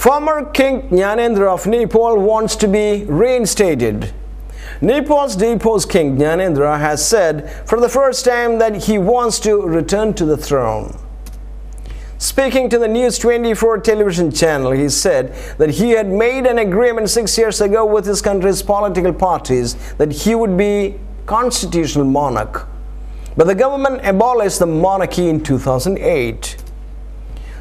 Former King Gyanendra of Nepal wants to be reinstated. Nepal's deposed King Gyanendra has said for the first time that he wants to return to the throne. Speaking to the News 24 television channel, he said that he had made an agreement 6 years ago with his country's political parties that he would be constitutional monarch. But the government abolished the monarchy in 2008.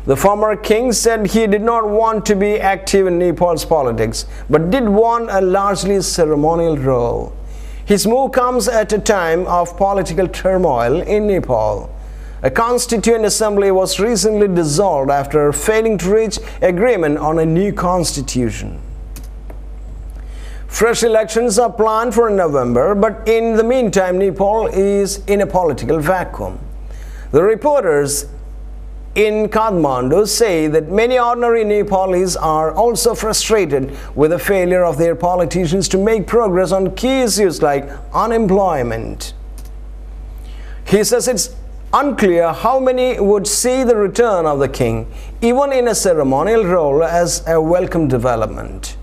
The former king said he did not want to be active in Nepal's politics, but did want a largely ceremonial role. His move comes at a time of political turmoil in Nepal. A constituent assembly was recently dissolved after failing to reach agreement on a new constitution. Fresh elections are planned for November, but in the meantime, Nepal is in a political vacuum. The reporters in Kathmandu say that many ordinary Nepalis are also frustrated with the failure of their politicians to make progress on key issues like unemployment. He says it's unclear how many would see the return of the king, even in a ceremonial role, as a welcome development.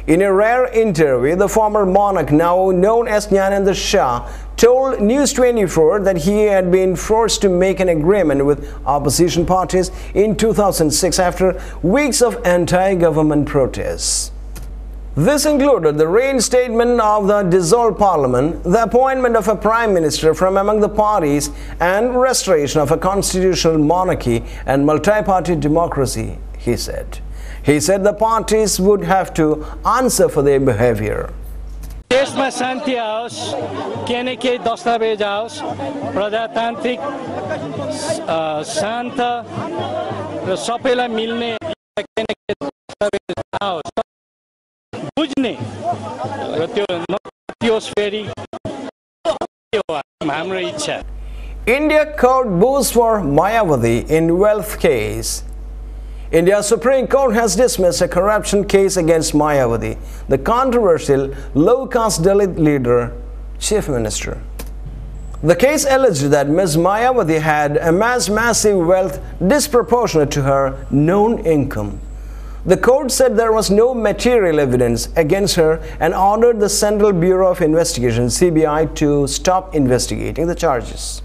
In a rare interview, the former monarch, now known as Gyanendra Shah, told News 24 that he had been forced to make an agreement with opposition parties in 2006 after weeks of anti-government protests. This included the reinstatement of the dissolved parliament, the appointment of a prime minister from among the parties, and restoration of a constitutional monarchy and multi-party democracy, he said. He said the parties would have to answer for their behavior. देशमा शान्ति आओस्, केही न केही दस्तावेज आओस्, प्रजातान्त्रिक शान्त र सबैलाई मिल्ने केही न केही दस्तावेज आओस्, बुझ्ने र त्यो नतियोस् फेरि हाम्रो इच्छा. India court boost for Mayawati in wealth case. India's Supreme Court has dismissed a corruption case against Mayawati, the controversial low-caste Dalit leader, chief minister. The case alleged that Ms. Mayawati had amassed massive wealth disproportionate to her known income. The court said there was no material evidence against her and ordered the Central Bureau of Investigation (CBI) to stop investigating the charges.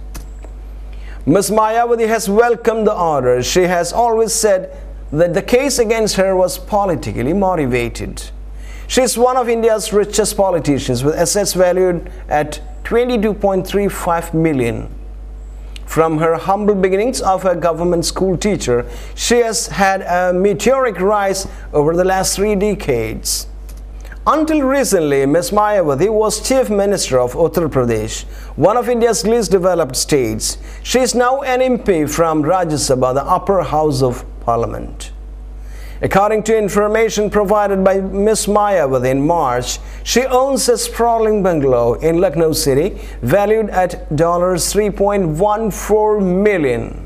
Ms. Mayawati has welcomed the order. She has always said that the case against her was politically motivated. She is one of India's richest politicians with assets valued at 22.35 million. From her humble beginnings of a government school teacher, she has had a meteoric rise over the last 3 decades. Until recently, Ms. Mayawati was Chief Minister of Uttar Pradesh, one of India's least developed states. She is now an MP from Rajya Sabha, the upper house of Parliament. According to information provided by Ms. Mayawati in March, she owns a sprawling bungalow in Lucknow city valued at $3.14 million.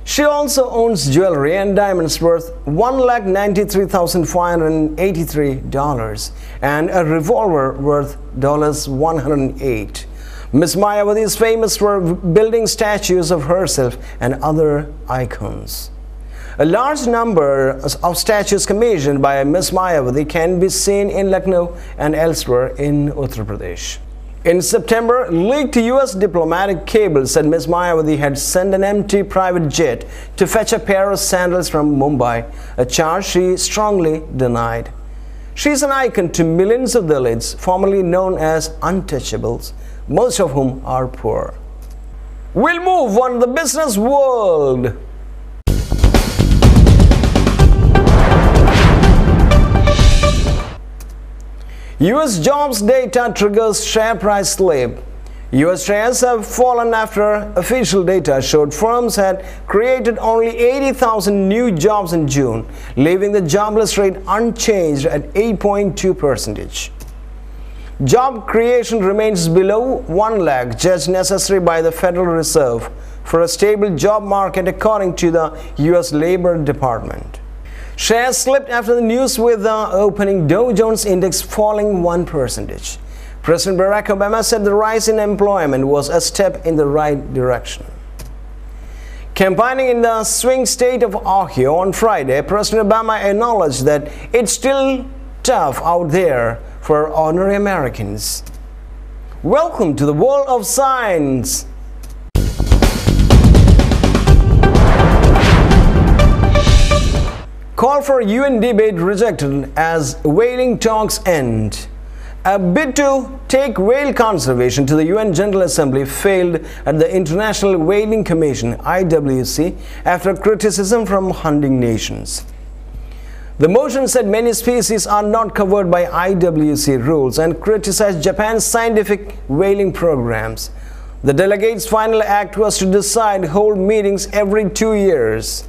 She also owns jewelry and diamonds worth $193,583 and a revolver worth $108. Ms. Mayawati is famous for building statues of herself and other icons. A large number of statues commissioned by Ms. Mayawati can be seen in Lucknow and elsewhere in Uttar Pradesh. In September, leaked US diplomatic cables said Ms. Mayawati had sent an empty private jet to fetch a pair of sandals from Mumbai, a charge she strongly denied. She is an icon to millions of Dalits, formerly known as untouchables, most of whom are poor. We'll move on to the business world. US jobs data triggers share price slip. US shares have fallen after official data showed firms had created only 80,000 new jobs in June, leaving the jobless rate unchanged at 8.2%. Job creation remains below 1 lakh, judged necessary by the Federal Reserve for a stable job market, according to the US Labor Department. Shares slipped after the news, with the opening Dow Jones Index falling 1%. President Barack Obama said the rise in employment was a step in the right direction. Campaigning in the swing state of Ohio on Friday, President Obama acknowledged that it's still tough out there for ordinary Americans. Welcome to the world of science. Call for UN debate rejected as whaling talks end. A bid to take whale conservation to the UN General Assembly failed at the International Whaling Commission (IWC) after criticism from hunting nations. The motion said many species are not covered by IWC rules and criticized Japan's scientific whaling programs. The delegates' final act was to decide hold meetings every 2 years.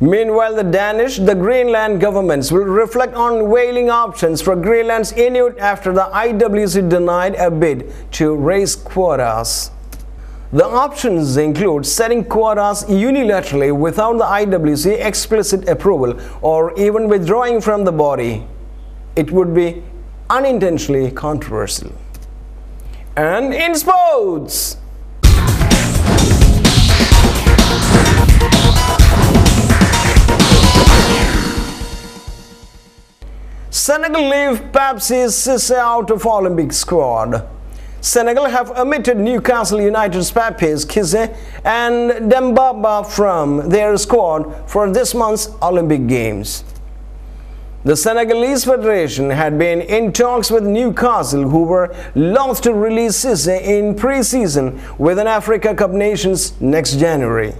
Meanwhile, the Danish, the Greenland governments will reflect on whaling options for Greenland's Inuit after the IWC denied a bid to raise quotas. The options include setting quotas unilaterally without the IWC explicit approval or even withdrawing from the body. It would be unintentionally controversial. And in sports, Senegal leave Pape Cissé out of Olympic squad. Senegal have omitted Newcastle United's Pape Cissé and Dembaba from their squad for this month's Olympic Games. The Senegalese Federation had been in talks with Newcastle, who were loath to release Cissé in pre-season with an Africa Cup Nations next January.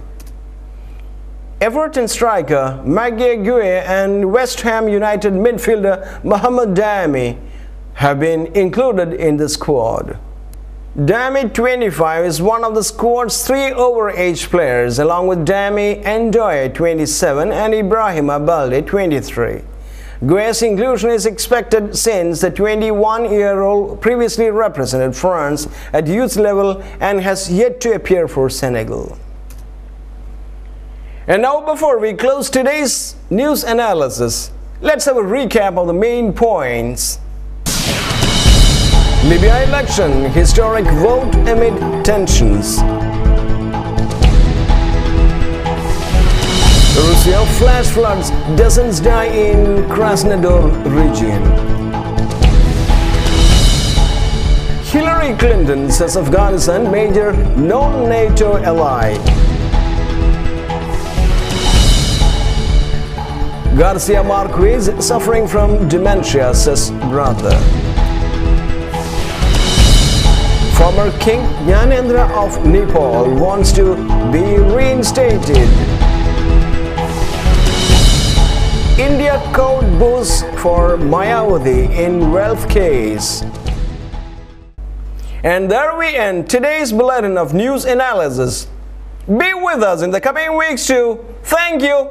Everton striker Maguire Gueye and West Ham United midfielder Mohamed Diame have been included in the squad. Diame, 25, is one of the squad's 3 overage players, along with Diame Ndoye, 27, and Ibrahima Balde, 23. Gueye's inclusion is expected since the 21-year-old previously represented France at youth level and has yet to appear for Senegal. And now, before we close today's news analysis, let's have a recap of the main points. Libya election, historic vote amid tensions. Russia flash floods, dozens die in Krasnodar region. Hillary Clinton says Afghanistan major non-NATO ally. Garcia Marquez suffering from dementia, says brother. Former King Gyanendra of Nepal wants to be reinstated. India court boost for Mayawati in wealth case. And there we end today's bulletin of news analysis. Be with us in the coming weeks too. Thank you.